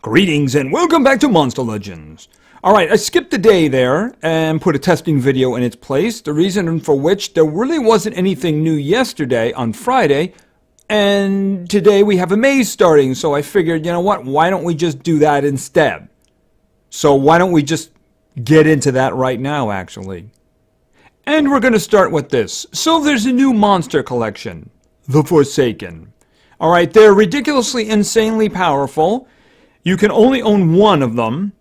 Greetings and welcome back to Monster Legends. Alright, I skipped a day there and put a testing video in its place, the reason for which there really wasn't anything new yesterday on Friday, and today we have a maze starting, so I figured, you know what, why don't we just do that instead? So why don't we just get into that right now, actually. And we're going to start with this. So there's a new monster collection, the Forsaken. Alright, they're ridiculously, insanely powerful. You can only own one of them,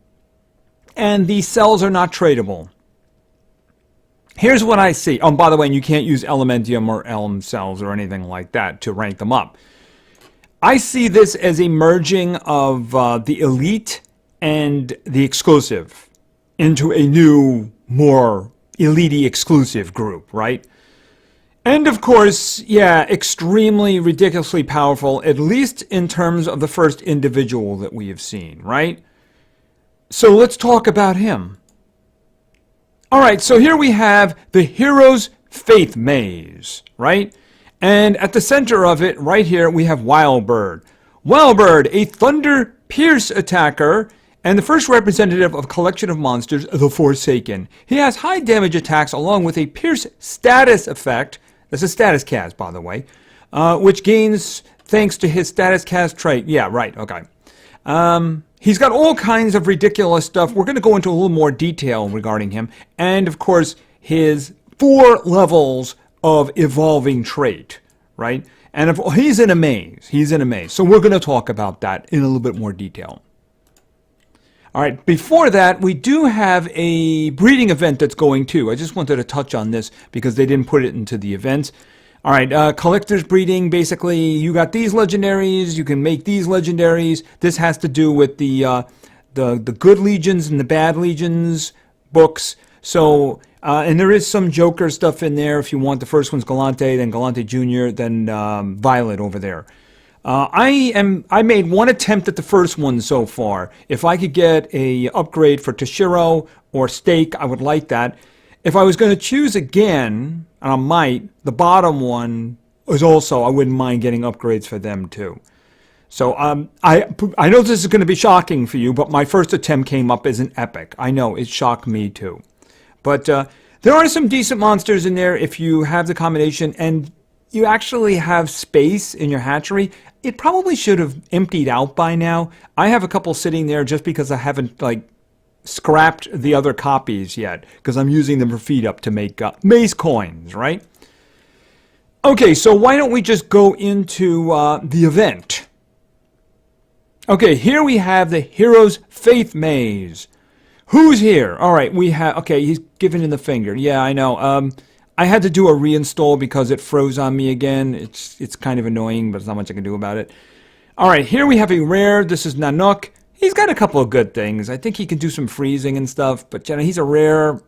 and these cells are not tradable. Here's what I see. Oh, by the way, and you can't use Elementium or Elm cells or anything like that to rank them up. I see this as a merging of the elite and the exclusive into a new, more elite-y exclusive group, right? And of course, yeah, extremely ridiculously powerful, at least in terms of the first individual that we have seen, right? So let's talk about him. Alright, so here we have the Hero's Faith Maze, right? And at the center of it, right here, we have Wildbird. Wildbird, a Thunder Pierce attacker, and the first representative of a collection of monsters, the Forsaken. He has high damage attacks along with a Pierce status effect. That's a status cast, by the way, which gains thanks to his status cast trait. Yeah, right, okay. He's got all kinds of ridiculous stuff. We're going to go into a little more detail regarding him. And, of course, his 4 levels of evolving trait, right? And he's in a maze. He's in a maze. So we're going to talk about that in a little bit more detail. All right, before that, we do have a breeding event that's going too. I just wanted to touch on this because they didn't put it into the events. All right, collector's breeding, basically, you got these legendaries, you can make these legendaries. This has to do with the good legions and the bad legions books. So, and there is some Joker stuff in there. If you want, the first one's Galante, then Galante Jr., then Violet over there. I made one attempt at the first one so far. If I could get a upgrade for Toshiro or Stake, I would like that. If I was going to choose again, and I might, the bottom one is also, I wouldn't mind getting upgrades for them too. So I know this is going to be shocking for you, but my first attempt came up as an epic. I know, it shocked me too. But there are some decent monsters in there if you have the combination and you actually have space in your hatchery. It probably should have emptied out by now. I have a couple sitting there just because I haven't scrapped the other copies yet, because I'm using them for feed up to make maze coins, right? Okay, so why don't we just go into the event? Okay, here we have the Hero's Faith Maze. Who's here? All right, we have, okay, he's giving in the finger. Yeah, I know. I had to do a reinstall because it froze on me again. It's kind of annoying, but there's not much I can do about it. All right, here we have a rare. This is Nanook. He's got a couple of good things. I think he can do some freezing and stuff, but you know, he's a rare.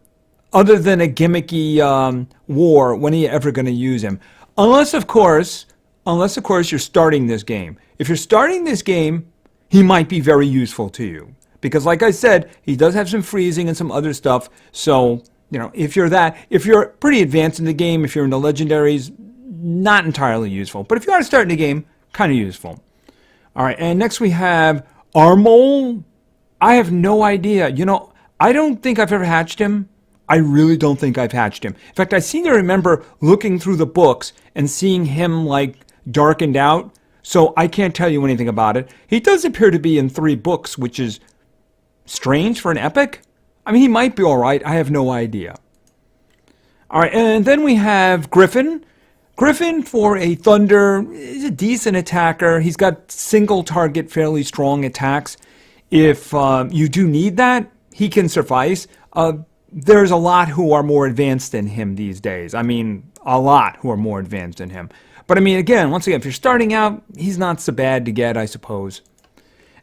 Other than a gimmicky war, when are you ever going to use him? Unless, of course, you're starting this game. If you're starting this game, he might be very useful to you. Because like I said, he does have some freezing and some other stuff, so you know, if you're pretty advanced in the game, if you're in the legendaries, not entirely useful. But if you are starting the game, kind of useful. All right, and next we have Armol. I have no idea. You know, I don't think I've ever hatched him. I really don't think I've hatched him. In fact, I seem to remember looking through the books and seeing him darkened out. So I can't tell you anything about it. He does appear to be in 3 books, which is strange for an epic. I mean, he might be all right. I have no idea. All right, and then we have Griffin. Griffin, for a Thunder, is a decent attacker. He's got single target, fairly strong attacks. If you do need that, he can suffice. There's a lot who are more advanced than him these days. I mean, a lot who are more advanced than him. But I mean, once again, if you're starting out, he's not so bad to get, I suppose.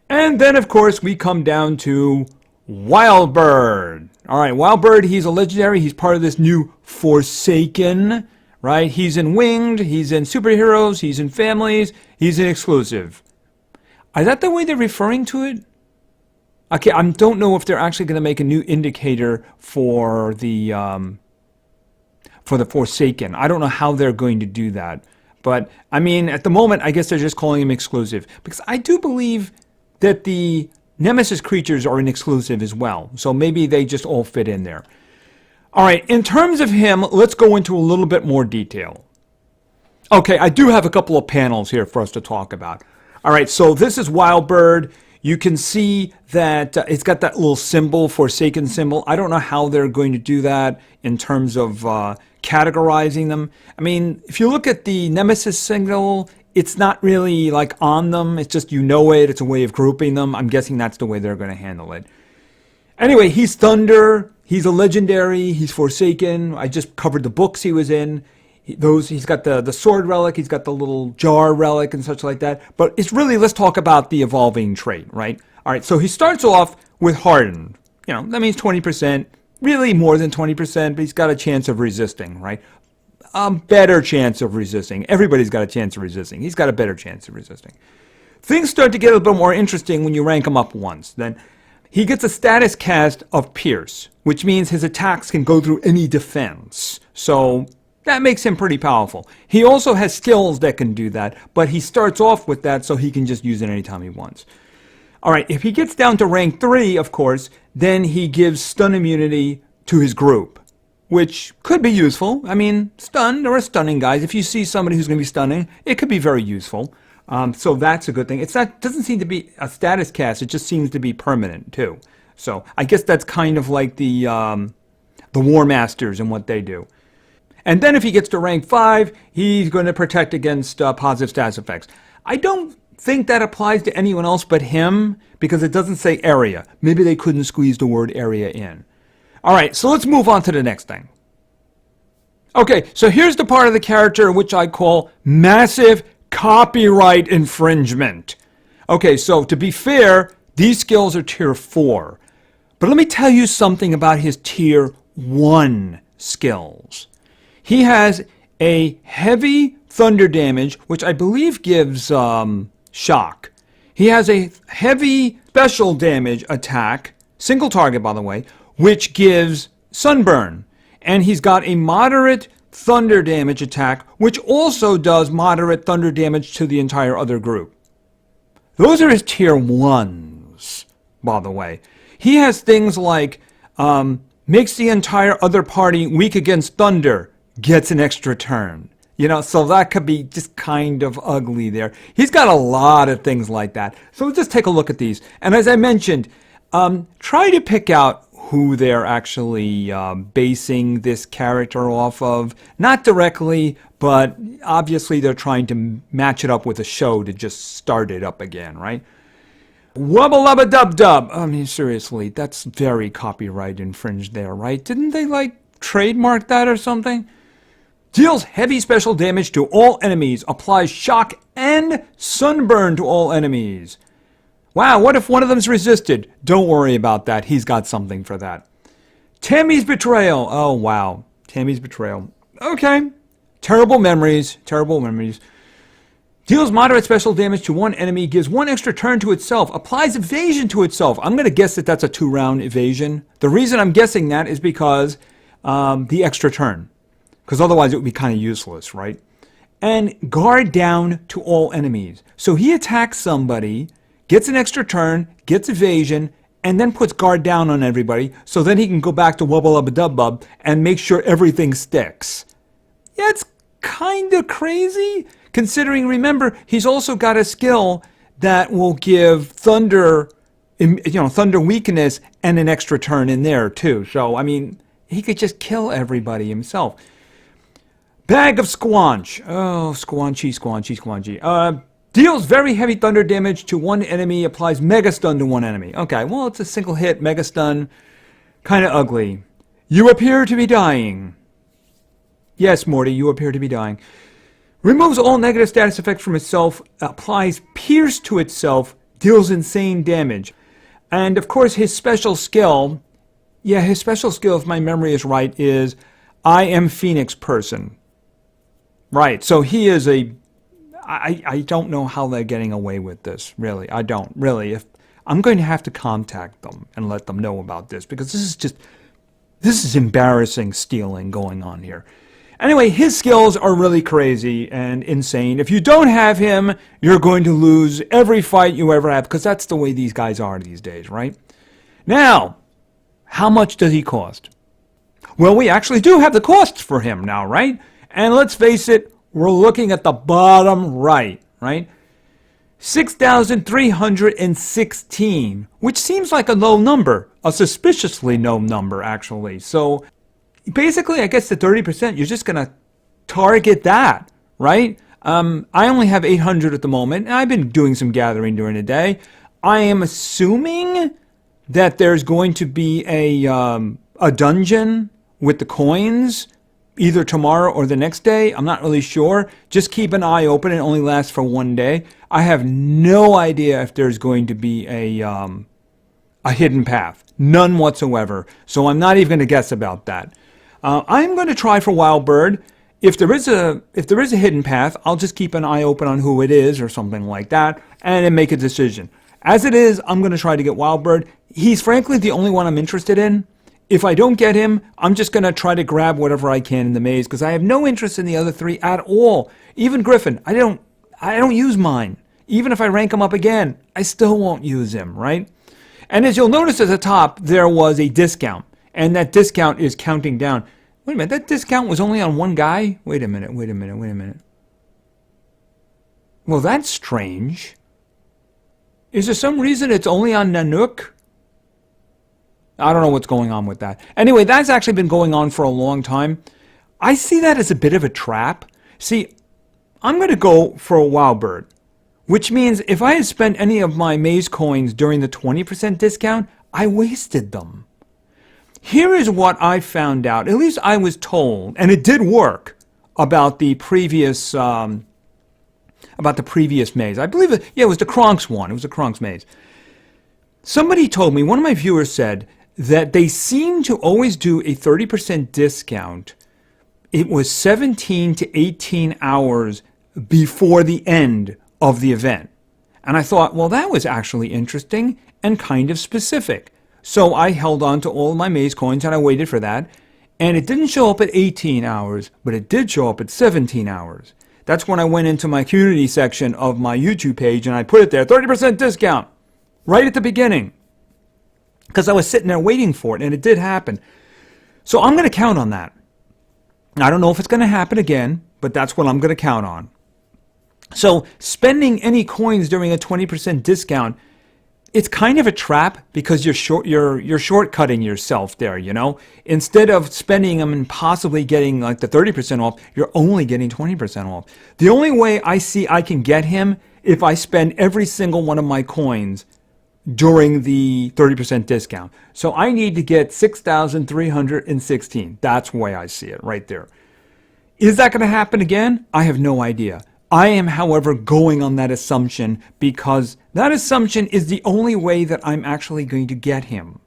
And then, of course, we come down to Wildbird. All right, Wildbird, he's a legendary. He's part of this new Forsaken, right? He's in Winged, he's in Superheroes, he's in Families, he's in Exclusive. Is that the way they're referring to it? Okay, I don't know if they're actually going to make a new indicator for the Forsaken. I don't know how they're going to do that. But, I mean, at the moment, I guess they're just calling him Exclusive. Because I do believe that the Nemesis creatures are inexclusive as well. So maybe they just all fit in there. All right, in terms of him, let's go into a little bit more detail. Okay, I do have a couple of panels here for us to talk about. All right, so this is Wildbird. You can see that it's got that little symbol, Forsaken symbol. I don't know how they're going to do that in terms of categorizing them. I mean, if you look at the Nemesis signal, it's not really like on them. It's just, you know it. It's a way of grouping them. I'm guessing that's the way they're going to handle it. Anyway, he's Thunder. He's a legendary. He's Forsaken. I just covered the books he was in. He's got the sword relic, he's got the little jar relic and such like that. But it's really, let's talk about the evolving trait, right? All right, so he starts off with Hardened. You know, that means 20%, really more than 20%, but he's got a chance of resisting, right? Better chance of resisting. Everybody's got a chance of resisting. He's got a better chance of resisting. Things start to get a little bit more interesting when you rank him up once. Then he gets a status cast of Pierce, which means his attacks can go through any defense. So that makes him pretty powerful. He also has skills that can do that, but he starts off with that so he can just use it anytime he wants. All right, if he gets down to rank 3, of course, then he gives stun immunity to his group, which could be useful. I mean, stunned or stunning guys, if you see somebody who's going to be stunning, it could be very useful. So that's a good thing. Doesn't seem to be a status cast, it just seems to be permanent too. So I guess that's kind of like the War Masters and what they do. And then if he gets to rank 5, he's going to protect against positive status effects. I don't think that applies to anyone else but him, because it doesn't say area. Maybe they couldn't squeeze the word area in. All right, so let's move on to the next thing. Okay, so here's the part of the character which I call massive copyright infringement. Okay, so to be fair, these skills are tier 4. But let me tell you something about his tier 1 skills. He has a heavy thunder damage, which I believe gives shock. He has a heavy special damage attack, single target by the way, which gives sunburn. And he's got a moderate thunder damage attack, which also does moderate thunder damage to the entire other group. Those are his tier 1s, by the way. He has things like makes the entire other party weak against thunder, gets an extra turn. You know, so that could be just kind of ugly there. He's got a lot of things like that. So let's just take a look at these. And as I mentioned, try to pick out who they're actually basing this character off of. Not directly, but obviously they're trying to match it up with a show to just start it up again, right? Wubba lubba dub dub. I mean, seriously, that's very copyright infringed there, right? Didn't they, like, trademark that or something? Deals heavy special damage to all enemies. Applies shock and sunburn to all enemies. Wow, what if one of them's resisted? Don't worry about that. He's got something for that. Timmy's Betrayal. Oh, wow. Timmy's Betrayal. Okay. Terrible memories. Terrible memories. Deals moderate special damage to one enemy. Gives one extra turn to itself. Applies evasion to itself. I'm going to guess that that's a 2-round evasion. The reason I'm guessing that is because the extra turn. Because otherwise it would be kind of useless, right? And guard down to all enemies. So he attacks somebody, gets an extra turn, gets evasion, and then puts guard down on everybody, so then he can go back to wubba lubba dub bub and make sure everything sticks. Yeah, it's kind of crazy, considering, remember, he's also got a skill that will give thunder, thunder weakness and an extra turn in there too. So, I mean, he could just kill everybody himself. Bag of Squanch. Oh, squanchy, squanchy, squanchy. Deals very heavy thunder damage to one enemy. Applies mega stun to one enemy. Okay, well, it's a single hit. Mega stun. Kind of ugly. You appear to be dying. Yes, Morty, you appear to be dying. Removes all negative status effects from itself. Applies pierce to itself. Deals insane damage. And, of course, his special skill... Yeah, his special skill, if my memory is right, is I am Phoenix person. Right, so he is a... I don't know how they're getting away with this, really. I don't, really. I'm going to have to contact them and let them know about this, because this is embarrassing stealing going on here. Anyway, his skills are really crazy and insane. If you don't have him, you're going to lose every fight you ever have, because that's the way these guys are these days, right? Now, how much does he cost? Well, we actually do have the costs for him now, right? And let's face it, we're looking at the bottom right? 6,316, which seems like a low number, a suspiciously low number, actually. So basically, I guess the 30%, you're just going to target that, right? I only have 800 at the moment, and I've been doing some gathering during the day. I am assuming that there's going to be a dungeon with the coins either tomorrow or the next day. I'm not really sure. Just keep an eye open. It only lasts for one day. I have no idea if there's going to be a hidden path. None whatsoever. So I'm not even going to guess about that. I'm going to try for Wild Bird. If there is a hidden path, I'll just keep an eye open on who it is or something like that, and then make a decision. As it is, I'm going to try to get Wild Bird. He's frankly the only one I'm interested in. If I don't get him, I'm just going to try to grab whatever I can in the maze, because I have no interest in the other three at all. Even Griffin, I don't use mine. Even if I rank him up again, I still won't use him, right? And as you'll notice at the top, there was a discount, and that discount is counting down. Wait a minute, that discount was only on one guy? Wait a minute. Well, that's strange. Is there some reason it's only on Nanook? I don't know what's going on with that. Anyway, that's actually been going on for a long time. I see that as a bit of a trap. See, I'm going to go for a Wild Bird, which means if I had spent any of my maze coins during the 20% discount, I wasted them. Here is what I found out, at least I was told, and it did work, about the previous maze. I believe it was the Kronks one. It was the Kronks maze. Somebody told me, one of my viewers said, that they seem to always do a 30% discount. It was 17 to 18 hours before the end of the event. And I thought, well, that was actually interesting and kind of specific. So I held on to all of my maze coins and I waited for that. And it didn't show up at 18 hours, but it did show up at 17 hours. That's when I went into my community section of my YouTube page and I put it there, 30% discount, right at the beginning. Because I was sitting there waiting for it, and it did happen. So I'm going to count on that. I don't know if it's going to happen again, but that's what I'm going to count on. So spending any coins during a 20% discount, it's kind of a trap because you're shortcutting yourself there, you know? Instead of spending them and possibly getting like the 30% off, you're only getting 20% off. The only way I see I can get him if I spend every single one of my coins during the 30% discount. So I need to get 6,316. That's the way I see it right there. Is that going to happen again? I have no idea. I am, however, going on that assumption because that assumption is the only way that I'm actually going to get him.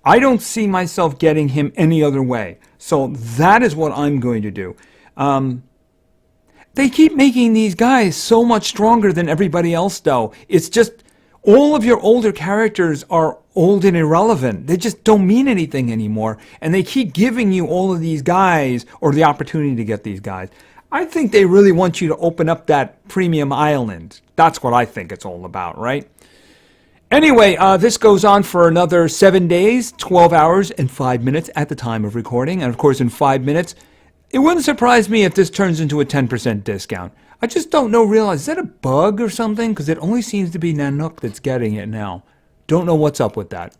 I don't see myself getting him any other way. So that is what I'm going to do. They keep making these guys so much stronger than everybody else, though. It's just all of your older characters are old and irrelevant. They just don't mean anything anymore. And they keep giving you all of these guys or the opportunity to get these guys. I think they really want you to open up that premium island. That's what I think it's all about, right? Anyway, this goes on for another 7 days, 12 hours, and 5 minutes at the time of recording. And of course, in 5 minutes, it wouldn't surprise me if this turns into a 10% discount. I just don't realize, is that a bug or something? Because it only seems to be Nanook that's getting it now. Don't know what's up with that.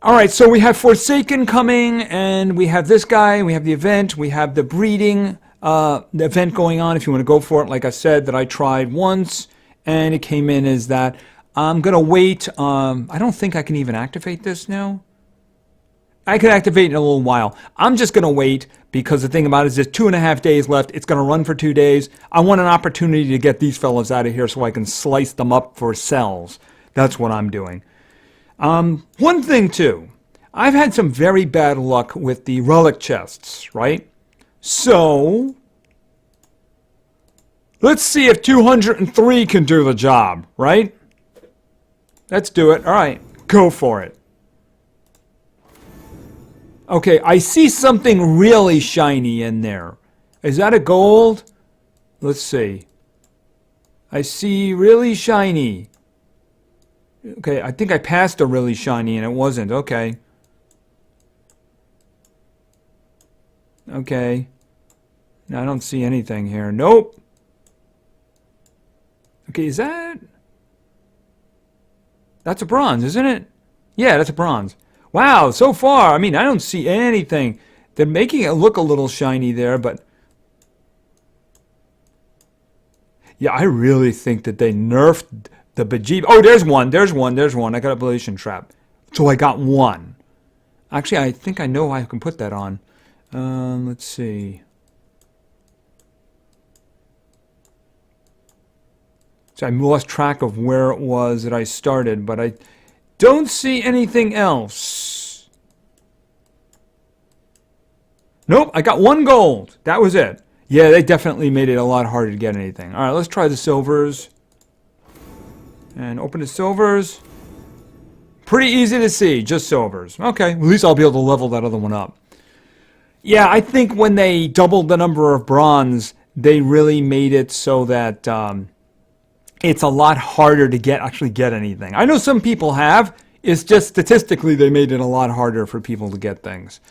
All right, so we have Forsaken coming, and we have this guy, we have the event, we have the breeding the event going on, if you want to go for it. Like I said, that I tried once, and it came in as that. I'm going to wait. I don't think I can even activate this now. I could activate in a little while. I'm just going to wait because the thing about it is there's 2.5 days left. It's going to run for 2 days. I want an opportunity to get these fellas out of here so I can slice them up for cells. That's what I'm doing. One thing, too. I've had some very bad luck with the relic chests, right? So, let's see if 203 can do the job, right? Let's do it. All right, go for it. Okay, I see something really shiny in there. Is that a gold? Let's see. I see really shiny. Okay, I think I passed a really shiny and it wasn't. Okay. Okay. No, I don't see anything here. Nope. Okay, is that... That's a bronze, isn't it? Yeah, that's a bronze. Wow, so far, I mean, I don't see anything. They're making it look a little shiny there, but... Yeah, I really think that they nerfed the bejeeb... Oh, there's one. I got a ablation trap. So I got one. Actually, I think I know how I can put that on. Let's see. So I lost track of where it was that I started, but I don't see anything else. Nope, I got one gold. That was it. Yeah, they definitely made it a lot harder to get anything. All right, let's try the silvers. And open the silvers. Pretty easy to see, just silvers. Okay, at least I'll be able to level that other one up. Yeah, I think when they doubled the number of bronze, they really made it so that it's a lot harder to actually get anything. I know some people have. It's just statistically they made it a lot harder for people to get things.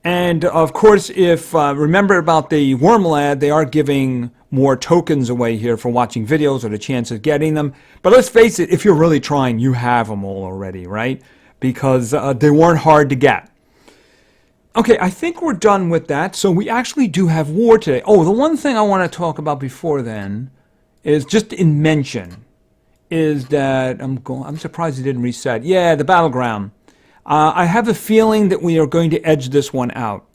And of course, if remember about the Worm Lad, they are giving more tokens away here for watching videos or the chance of getting them. But let's face it, if you're really trying, you have them all already, right? Because they weren't hard to get. Okay, I think we're done with that. So we actually do have war today. Oh, the one thing I want to talk about before then is just in mention is that I'm surprised it didn't reset. Yeah, the battleground. I have a feeling that we are going to edge this one out.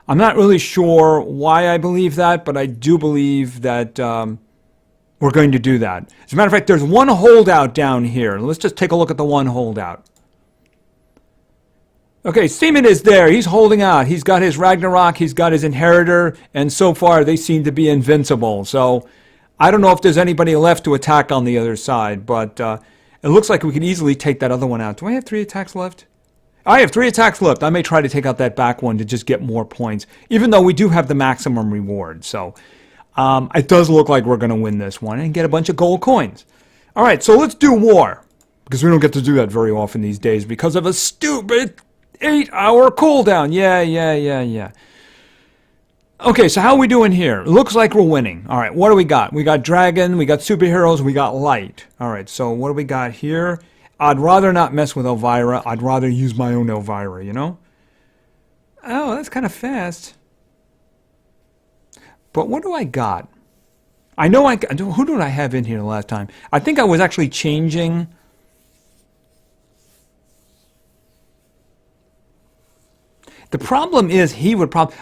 I'm not really sure why I believe that, but I do believe that we're going to do that. As a matter of fact, there's one holdout down here. Let's just take a look at the one holdout. Okay, Seaman is there. He's holding out. He's got his Ragnarok. He's got his Inheritor. And so far, they seem to be invincible. So I don't know if there's anybody left to attack on the other side. But it looks like we could easily take that other one out. Do I have 3 attacks left? I have 3 attacks left. I may try to take out that back one to just get more points. Even though we do have the maximum reward. So it does look like we're going to win this one and get a bunch of gold coins. All right, so let's do war. Because we don't get to do that very often these days because of a stupid 8-hour cooldown. Yeah. Okay, so how are we doing here? Looks like we're winning. All right, what do we got? We got Dragon, we got Superheroes, we got Light. All right, so what do we got here? I'd rather not mess with Elvira. I'd rather use my own Elvira, you know? Oh, that's kind of fast. But what do I got? I know who did I have in here last time? I think I was actually changing... The problem is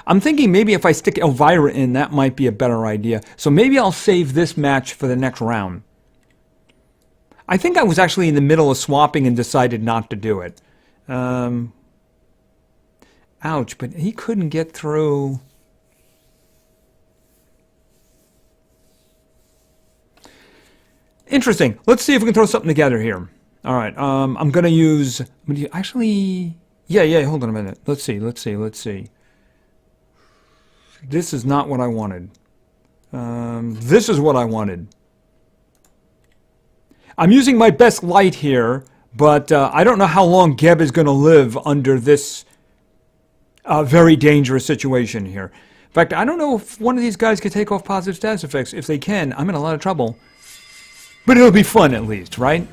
I'm thinking maybe if I stick Elvira in, that might be a better idea. So maybe I'll save this match for the next round. I think I was actually in the middle of swapping and decided not to do it. Ouch, but he couldn't get through. Interesting. Let's see if we can throw something together here. All right, I'm going to use... Actually... Yeah, hold on a minute. Let's see. This is not what I wanted. This is what I wanted. I'm using my best light here, but I don't know how long Geb is going to live under this very dangerous situation here. In fact, I don't know if one of these guys can take off positive status effects. If they can, I'm in a lot of trouble. But it'll be fun at least, right?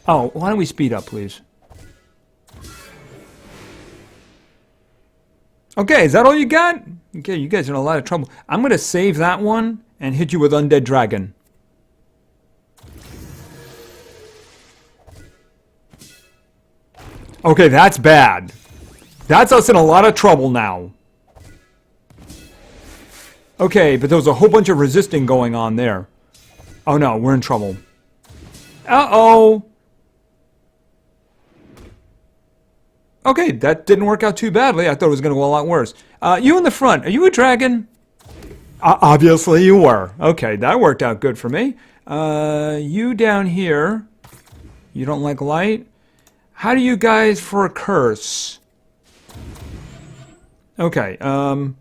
Oh, why don't we speed up, please? Okay, is that all you got? Okay, you guys are in a lot of trouble. I'm going to save that one and hit you with Undead Dragon. Okay, that's bad. That's us in a lot of trouble now. Okay, but there was a whole bunch of resisting going on there. Oh no, we're in trouble. Uh-oh. Okay, that didn't work out too badly. I thought it was going to go a lot worse. You in the front, are you a dragon? Obviously you were. Okay, that worked out good for me. You down here. You don't like light? How do you guys for a curse? Okay, well,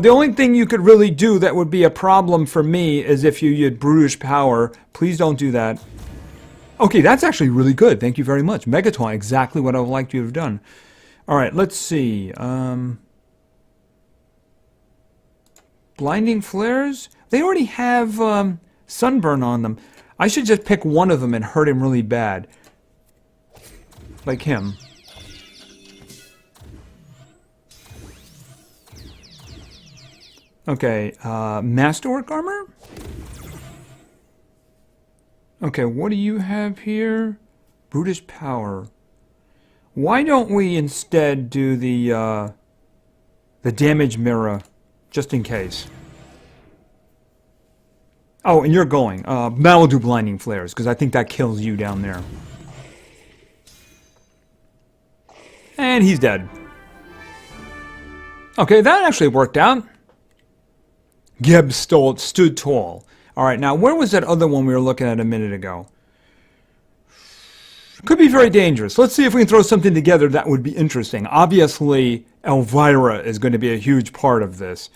the only thing you could really do that would be a problem for me is if you used brutish power. Please don't do that. Okay, that's actually really good. Thank you very much. Megaton, exactly what I would like you to have done. All right, let's see. Blinding flares? They already have sunburn on them. I should just pick one of them and hurt him really bad. Like him. Okay, Masterwork armor? Okay, what do you have here? Brutish power. Why don't we instead do the damage mirror, just in case? Oh, and you're going. Now we'll do blinding flares, because I think that kills you down there. And he's dead. Okay, that actually worked out. Geb stood tall. Alright, now where was that other one we were looking at a minute ago? Could be very dangerous. Let's see if we can throw something together that would be interesting. Obviously, Elvira is going to be a huge part of this.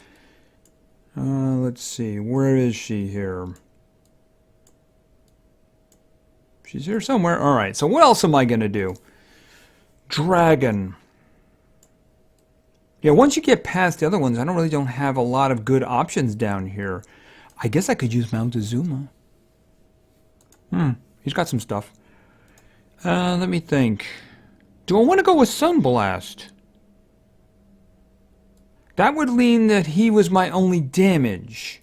Let's see, where is she here? She's here somewhere. Alright, so what else am I going to do? Dragon. Yeah, once you get past the other ones, I don't have a lot of good options down here. I guess I could use Mountezuma. He's got some stuff. Let me think. Do I want to go with Sunblast? That would mean that he was my only damage.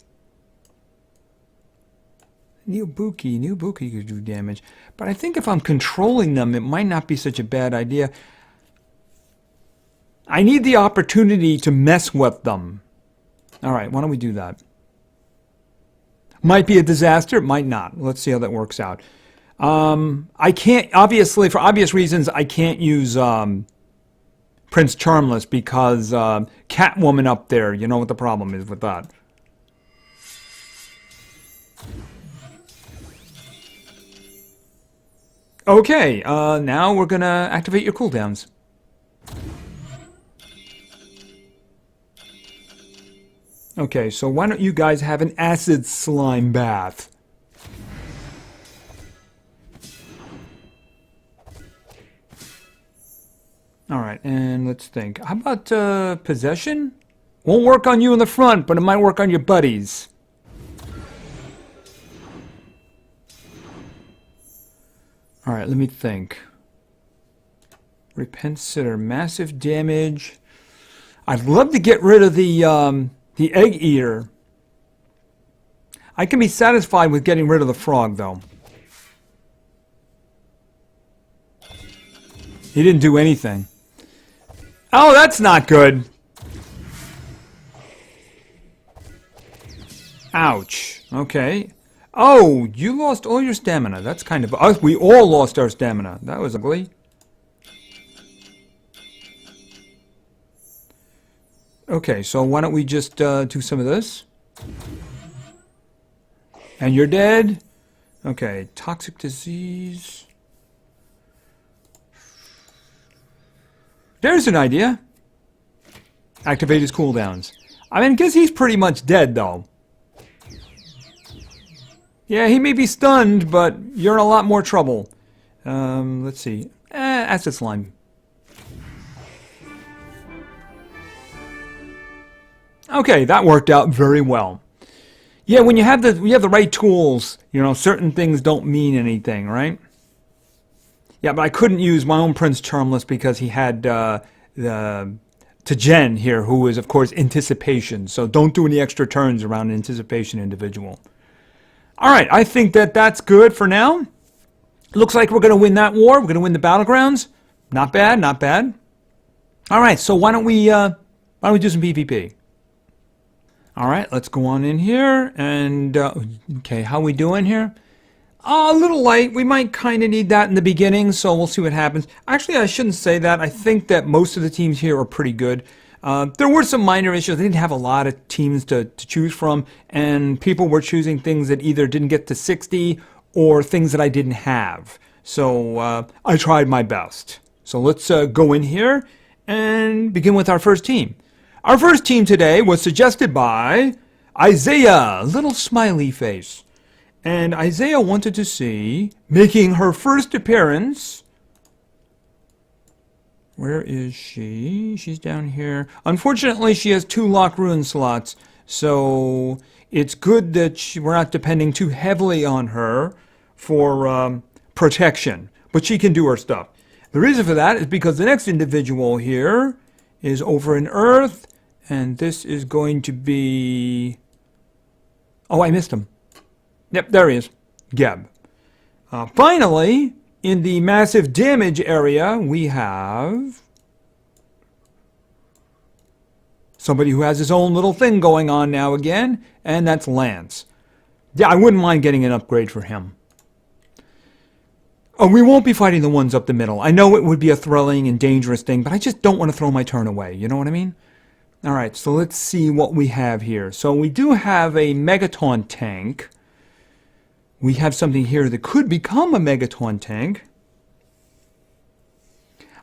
New-Buki could do damage. But I think if I'm controlling them, it might not be such a bad idea. I need the opportunity to mess with them. Alright, why don't we do that? Might be a disaster, might not. Let's see how that works out. I can't, obviously, for obvious reasons, I can't use Prince Charmless because Catwoman up there, you know what the problem is with that. Okay, now we're gonna activate your cooldowns. Okay, so why don't you guys have an acid slime bath? Alright, and let's think. How about possession? Won't work on you in the front, but it might work on your buddies. Alright, let me think. Repent Sitter, massive damage. I'd love to get rid of the Egg Eater. I can be satisfied with getting rid of the frog, though. He didn't do anything. Oh, that's not good. Ouch. Okay. Oh, you lost all your stamina. That's kind of... we all lost our stamina. That was ugly. Okay, so why don't we just do some of this? And you're dead? Okay, toxic disease. There's an idea. Activate his cooldowns. I mean, I guess he's pretty much dead, though. Yeah, he may be stunned, but you're in a lot more trouble. Let's see. Acid slime. Okay, that worked out very well. Yeah, when you have the right tools, you know, certain things don't mean anything, right? Yeah, but I couldn't use my own Prince Charmless because he had Jen here, who is, of course, Anticipation. So don't do any extra turns around an Anticipation individual. All right, I think that's good for now. Looks like we're going to win that war. We're going to win the battlegrounds. Not bad, not bad. All right, so why don't we do some PvP? All right, let's go on in here. And, okay, how we doing here? A little light. We might kind of need that in the beginning, so we'll see what happens. Actually, I shouldn't say that. I think that most of the teams here are pretty good. There were some minor issues. They didn't have a lot of teams to choose from, and people were choosing things that either didn't get to 60 or things that I didn't have. So I tried my best. So let's go in here and begin with our first team. Our first team today was suggested by Isaiah, little smiley face. And Isaiah wanted to see, making her first appearance. Where is she? She's down here. Unfortunately, she has 2 lock rune slots, so it's good that we're not depending too heavily on her for protection. But she can do her stuff. The reason for that is because the next individual here is over in Earth, and this is going to be... Oh, I missed him. Yep, there he is. Geb. Finally, in the massive damage area, we have somebody who has his own little thing going on now again, and that's Lance. Yeah, I wouldn't mind getting an upgrade for him. Oh, we won't be fighting the ones up the middle. I know it would be a thrilling and dangerous thing, but I just don't want to throw my turn away. You know what I mean? All right, so let's see what we have here. So we do have a Megaton tank. We have something here that could become a Megaton tank.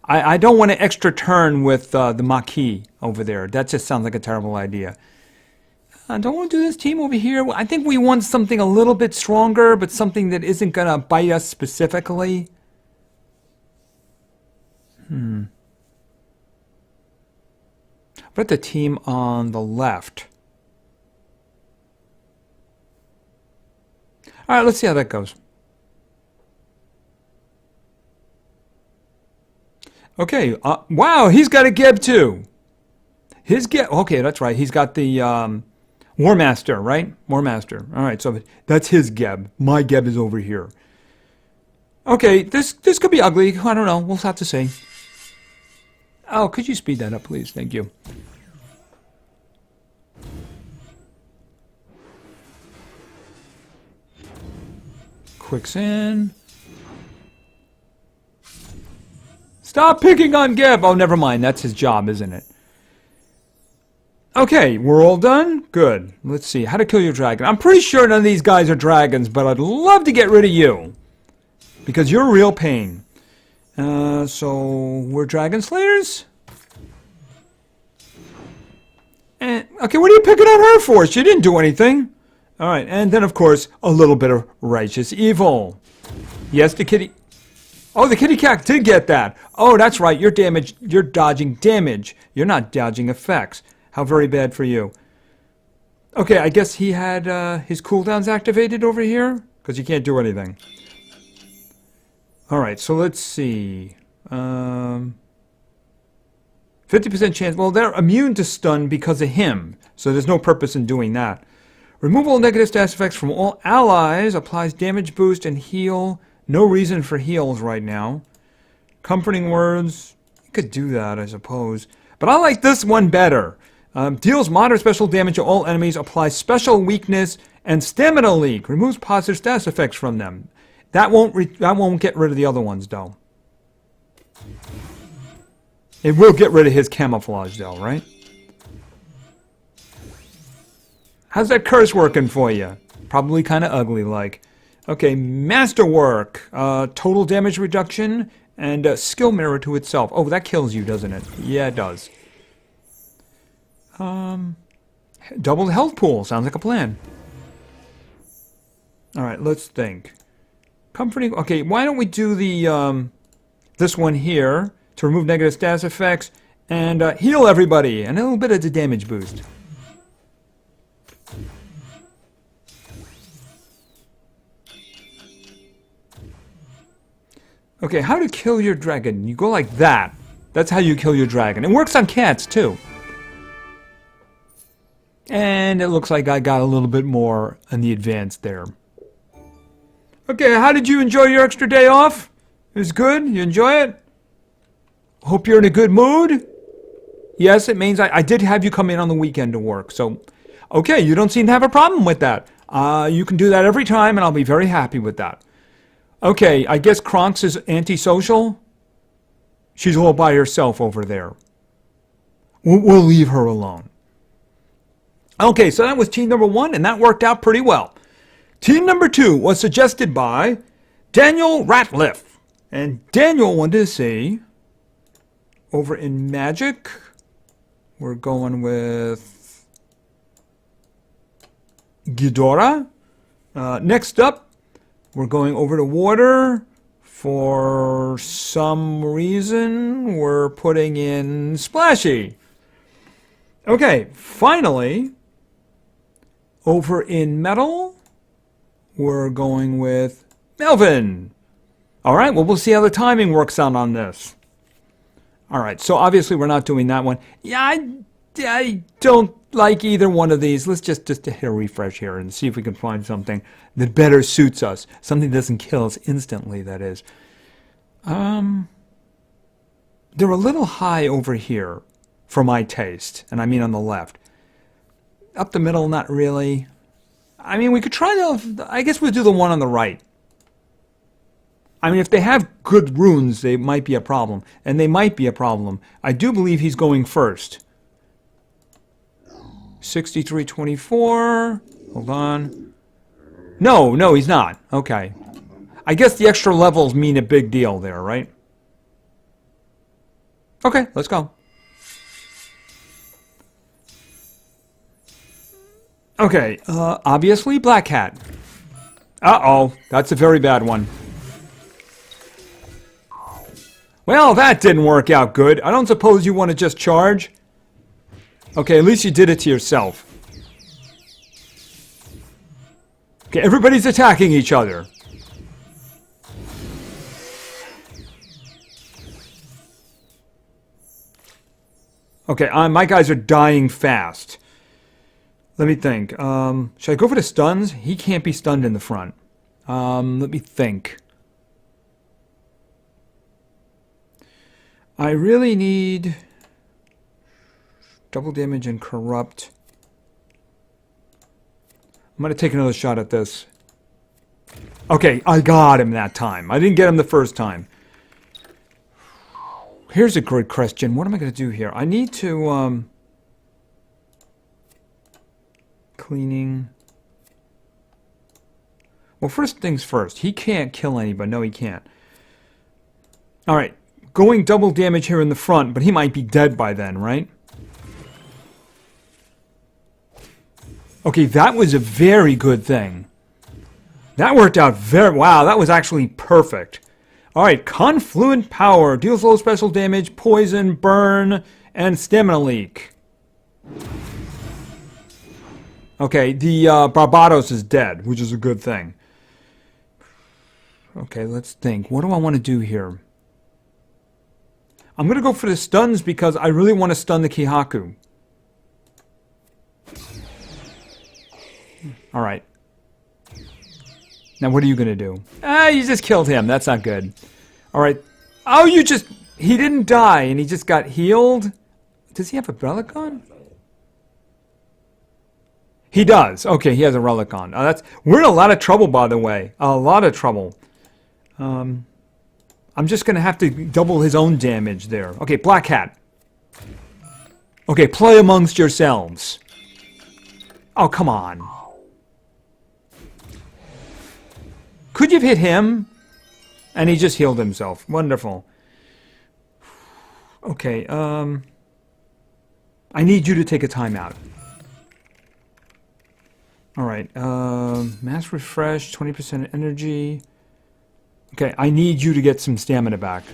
I don't want an extra turn with the Maquis over there. That just sounds like a terrible idea. I don't want to do this team over here. I think we want something a little bit stronger, but something that isn't going to bite us specifically. But the team on the left. All right, let's see how that goes. Okay, wow, he's got a Geb too. His Geb, okay, that's right. He's got the War Master, right? War Master. All right, so that's his Geb. My Geb is over here. Okay, this could be ugly. I don't know. We'll have to see. Oh, could you speed that up, please? Thank you. Quicksand. Stop picking on Geb. Oh, never mind. That's his job, isn't it? Okay, we're all done? Good. Let's see. How to kill your dragon. I'm pretty sure none of these guys are dragons, but I'd love to get rid of you. Because you're a real pain. So, we're dragon slayers? And, okay, what are you picking on her for? She didn't do anything. Alright, and then, of course, a little bit of righteous evil. Yes, the kitty... Oh, the kitty cat did get that. Oh, that's right. You're damaged. You're dodging damage. You're not dodging effects. How very bad for you. Okay, I guess he had his cooldowns activated over here because he can't do anything. All right, so let's see. 50% chance. Well, they're immune to stun because of him, so there's no purpose in doing that. Removal of negative status effects from all allies applies damage boost and heal. No reason for heals right now. Comforting words. You could do that, I suppose. But I like this one better. Deals moderate special damage to all enemies. Applies special weakness and stamina leak. Removes positive status effects from them. That won't get rid of the other ones, though. It will get rid of his camouflage, though, right? How's that curse working for you? Probably kind of ugly, like. Okay, masterwork, total damage reduction, and skill mirror to itself. Oh, that kills you, doesn't it? Yeah, it does. Double health pool, sounds like a plan. All right, let's think. Comforting, okay, why don't we do the, this one here to remove negative status effects and heal everybody, and a little bit of the damage boost. Okay, how to kill your dragon. You go like that. That's how you kill your dragon. It works on cats, too. And it looks like I got a little bit more on the advanced there. Okay, how did you enjoy your extra day off? It was good? You enjoy it? Hope you're in a good mood? Yes, it means I did have you come in on the weekend to work. So, okay, you don't seem to have a problem with that. You can do that every time, and I'll be very happy with that. Okay, I guess Kronks is antisocial. She's all by herself over there. We'll leave her alone. Okay, so that was team number 1, and that worked out pretty well. Team number 2 was suggested by Daniel Ratliff. And Daniel wanted to see, over in Magic, we're going with Ghidorah. Next up, we're going over to Water. For some reason, we're putting in Splashy. Okay, finally, over in Metal, we're going with Melvin. All right, well, we'll see how the timing works out on this. All right, so obviously we're not doing that one. Yeah, I don't like either one of these. Let's just hit a refresh here and see if we can find something that better suits us. Something that doesn't kill us instantly, that is. They're a little high over here for my taste, and I mean on the left. Up the middle, not really. I mean, we could try I guess we'll do the one on the right. I mean, if they have good runes, they might be a problem. And they might be a problem. I do believe he's going first. 6324. Hold on. No, he's not. Okay. I guess the extra levels mean a big deal there, right? Okay, let's go. Okay, obviously Black Cat. Uh-oh, that's a very bad one. Well, that didn't work out good. I don't suppose you want to just charge? Okay, at least you did it to yourself. Okay, everybody's attacking each other. Okay, my guys are dying fast. Let me think. Should I go for the stuns? He can't be stunned in the front. Let me think. I really need double damage and corrupt. I'm going to take another shot at this. Okay, I got him that time. I didn't get him the first time. Here's a great question. What am I going to do here? I need to... Cleaning. Well, first things first. He can't kill anybody. No, he can't. Alright. Going double damage here in the front, but he might be dead by then, right? Okay, that was a very good thing. That worked out very... Wow, that was actually perfect. Alright, Confluent Power. Deals low special damage, poison, burn, and stamina leak. Okay, the Barbados is dead, which is a good thing. Okay, let's think. What do I want to do here? I'm going to go for the stuns because I really want to stun the Kihaku. Alright. Now what are you going to do? You just killed him. That's not good. Alright. Oh, he didn't die and he just got healed? Does he have a relic on? He does. Okay, he has a relic on. We're in a lot of trouble, by the way. A lot of trouble. I'm just going to have to double his own damage there. Okay, Black Hat. Okay, play amongst yourselves. Oh, come on. Could you have hit him? And he just healed himself. Wonderful. Okay, I need you to take a timeout. Alright, mass refresh, 20% energy. Okay, I need you to get some stamina back.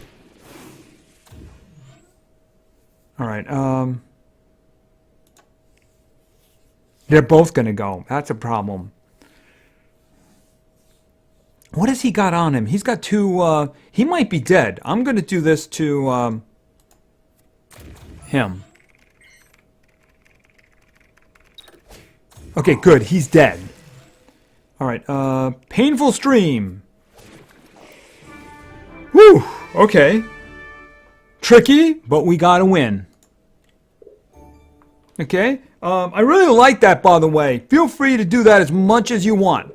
Alright, they're both gonna go. That's a problem. What has he got on him? He's got two, he might be dead. I'm gonna do this to, him. Okay, good. He's dead. Alright, Painful Stream. Whew! Okay. Tricky, but we gotta win. Okay? I really like that, by the way. Feel free to do that as much as you want.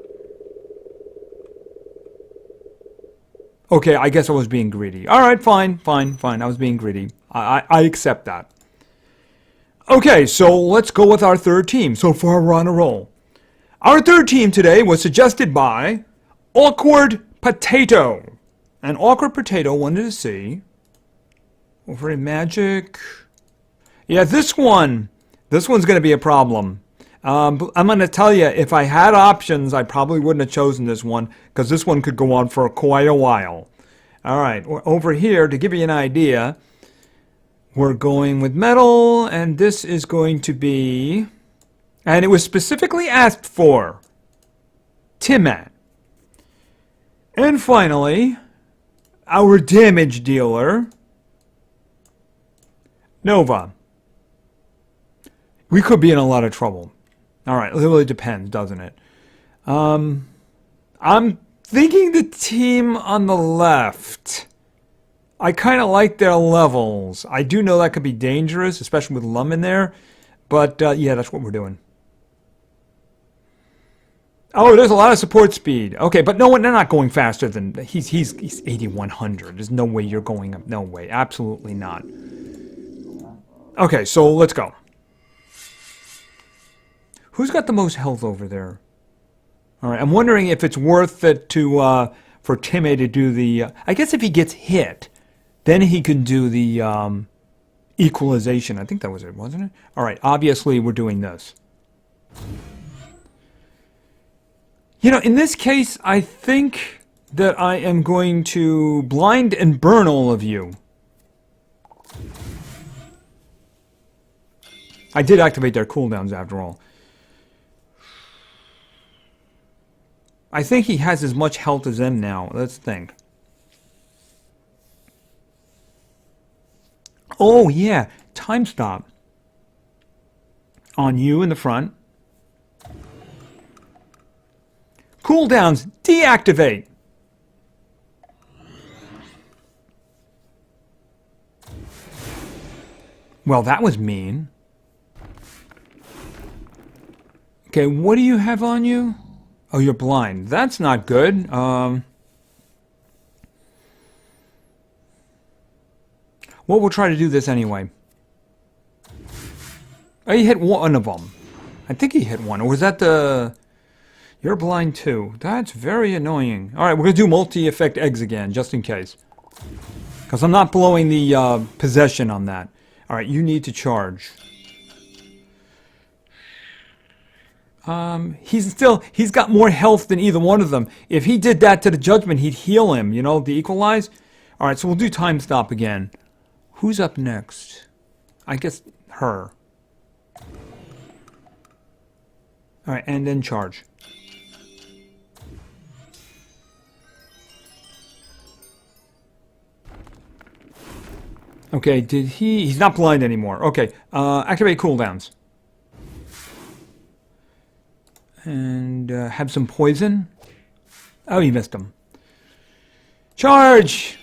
Okay, I guess I was being greedy. Alright, fine. I was being greedy. I accept that. Okay, so let's go with our third team. So far, we're on a roll. Our third team today was suggested by Awkward Potato. An awkward potato wanted to see. Over in magic. Yeah, this one's going to be a problem. I'm going to tell you, if I had options, I probably wouldn't have chosen this one, because this one could go on for quite a while. All right, over here, to give you an idea, we're going with metal, and this is going to be, and it was specifically asked for, Timmy. And finally, our damage dealer, Nova. We could be in a lot of trouble. All right, it really depends, doesn't it? I'm thinking the team on the left. I kind of like their levels. I do know that could be dangerous, especially with Lum in there. But, yeah, that's what we're doing. Oh, there's a lot of support speed. Okay, but no, they're not going faster than... He's 8,100. There's no way you're going up. No way. Absolutely not. Okay, so let's go. Who's got the most health over there? All right, I'm wondering if it's worth it to for Timmy to do the... I guess if he gets hit, then he can do the equalization. I think that was it, wasn't it? All right, obviously we're doing this. You know, in this case, I think that I am going to blind and burn all of you. I did activate their cooldowns after all. I think he has as much health as them now. Let's think. Oh, yeah. Time stop. On you in the front. Cooldowns. Deactivate. Well, that was mean. Okay, what do you have on you? Oh, you're blind. That's not good. Well, we'll try to do this anyway. Oh, he hit one of them. I think he hit one. Or was that the... You're blind too. That's very annoying. Alright, we're going to do multi-effect eggs again, just in case. Because I'm not blowing the possession on that. Alright, you need to charge. He's got more health than either one of them. If he did that to the judgment, he'd heal him, you know, the equalize. Alright, so we'll do time stop again. Who's up next? I guess her. Alright, and then charge. Okay, he's not blind anymore. Okay, activate cooldowns. And have some poison. Oh, you missed him. Charge!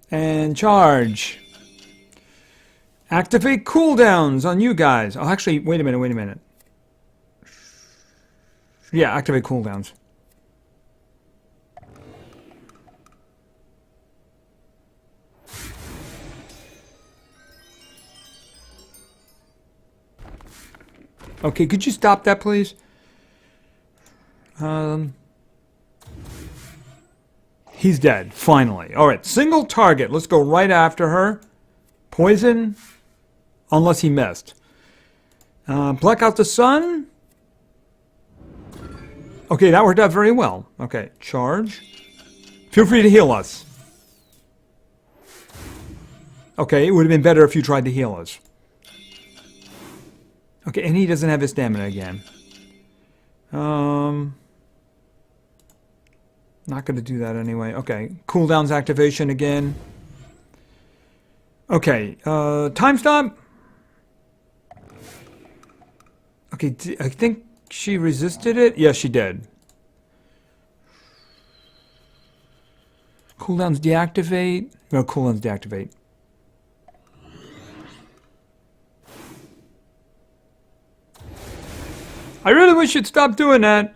And charge. Activate cooldowns on you guys. Oh, actually, wait a minute. Yeah, activate cooldowns. Okay, could you stop that, please? He's dead, finally. Alright, single target. Let's go right after her. Poison. Unless he missed. Black out the sun. Okay, that worked out very well. Okay, charge. Feel free to heal us. Okay, it would have been better if you tried to heal us. Okay, and he doesn't have his stamina again. Not going to do that anyway. Okay, cooldowns activation again. Okay, time stop. Okay, I think she resisted it. Yes, she did. Cooldowns deactivate. No, cooldowns deactivate. I really wish you'd stop doing that.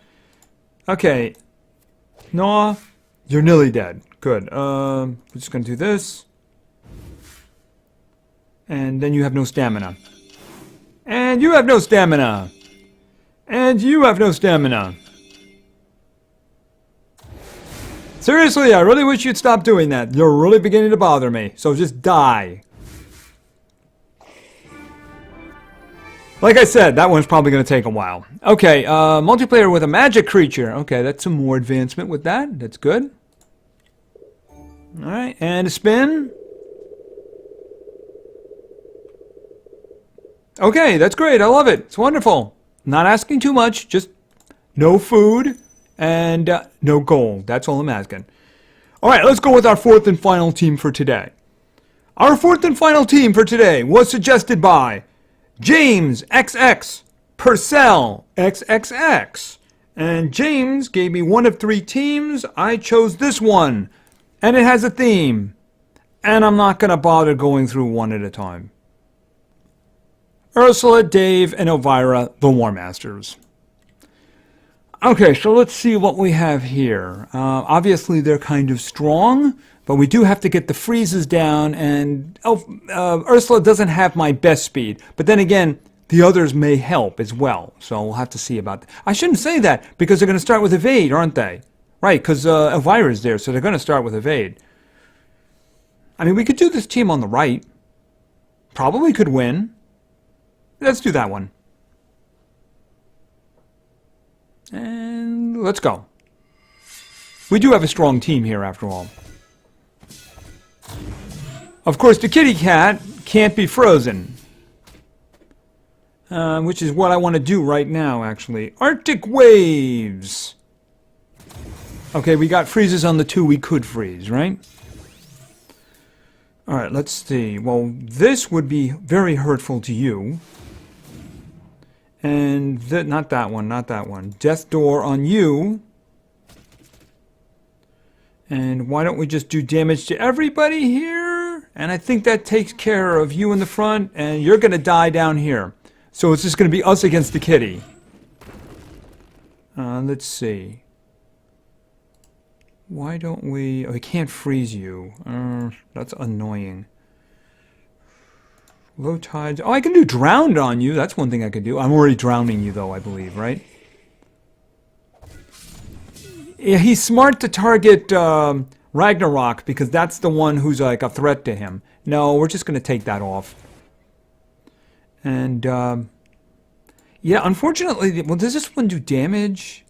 Okay. Noah, you're nearly dead. Good. We're just going to do this. And then you have no stamina. And you have no stamina. And you have no stamina. Seriously, I really wish you'd stop doing that. You're really beginning to bother me. So just die. Like I said, that one's probably going to take a while. Okay, multiplayer with a magic creature. Okay, that's some more advancement with that. That's good. Alright, and a spin. Okay, that's great. I love it. It's wonderful. Not asking too much. Just no food and no gold. That's all I'm asking. Alright, let's go with our fourth and final team for today. Our fourth and final team for today was suggested by James XX, Purcell XXX. And James gave me one of 3 teams. I chose this one. And it has a theme. And I'm not going to bother going through one at a time. Ursula, Dave, and Elvira, the War Masters. Okay, so let's see what we have here. Obviously, they're kind of strong, but we do have to get the freezes down, and Ursula doesn't have my best speed. But then again, the others may help as well, so we'll have to see about that. I shouldn't say that, because they're going to start with evade, aren't they? Right, because Elvira's there, so they're going to start with evade. I mean, we could do this team on the right. Probably could win. Let's do that one. And let's go. We do have a strong team here, after all. Of course, the kitty cat can't be frozen. Which is what I want to do right now, actually. Arctic waves. Okay, we got freezes on the 2 we could freeze, right? Alright, let's see. Well, this would be very hurtful to you. And not that one, not that one. Death door on you. And why don't we just do damage to everybody here? And I think that takes care of you in the front, and you're going to die down here. So it's just going to be us against the kitty. Let's see. Why don't we... Oh, we can't freeze you. That's annoying. Low tides. Oh, I can do drowned on you. That's one thing I could do. I'm already drowning you, though, I believe, right? Yeah, he's smart to target Ragnarok, because that's the one who's like a threat to him. No, we're just going to take that off. And, yeah, unfortunately, well, does this one do damage?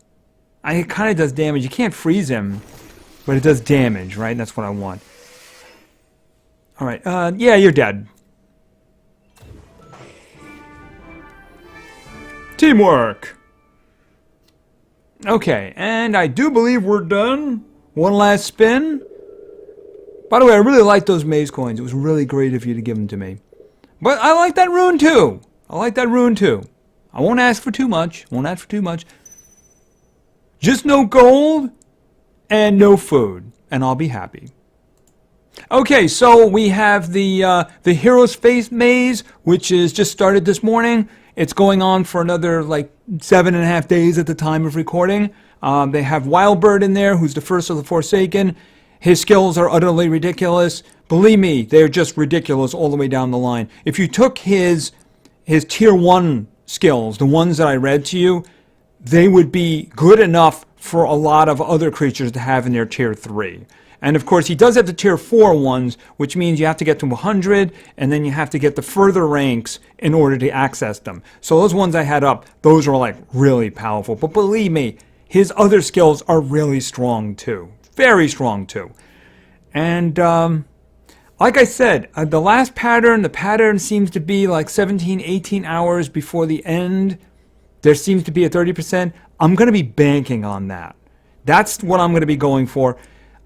It kind of does damage. You can't freeze him, but it does damage, right? That's what I want. Alright, yeah, you're dead. Teamwork! Okay, and I do believe we're done. One last spin. By the way, I really like those maze coins. It was really great of you to give them to me. But I like that rune too. I like that rune too. I won't ask for too much. Won't ask for too much. Just no gold and no food, and I'll be happy. Okay, so we have the Hero's Face maze, which is just started this morning. It's going on for another like 7.5 days at the time of recording. They have Wildbird in there, who's the first of the Forsaken. His skills are utterly ridiculous. Believe me, they're just ridiculous all the way down the line. If you took his tier 1 skills, the ones that I read to you, they would be good enough for a lot of other creatures to have in their tier 3. And of course, he does have the tier 4 ones, which means you have to get to 100, and then you have to get the further ranks in order to access them. So those ones I had up, those are like really powerful. But believe me, his other skills are really strong too. Very strong too. And like I said, the last pattern, the pattern seems to be like 17, 18 hours before the end. There seems to be a 30%. I'm going to be banking on that. That's what I'm going to be going for.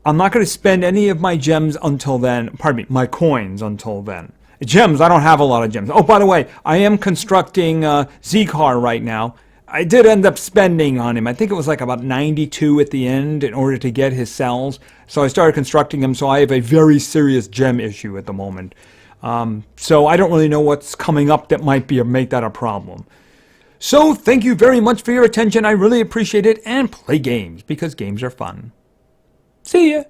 I'm not going to spend any of my gems until then. Pardon me, my coins until then. Gems, I don't have a lot of gems. Oh, by the way, I am constructing Z-Car right now. I did end up spending on him. I think it was like about 92 at the end in order to get his cells. So I started constructing him, so I have a very serious gem issue at the moment. So I don't really know what's coming up that might be or make that a problem. So thank you very much for your attention. I really appreciate it. And play games, because games are fun. See ya!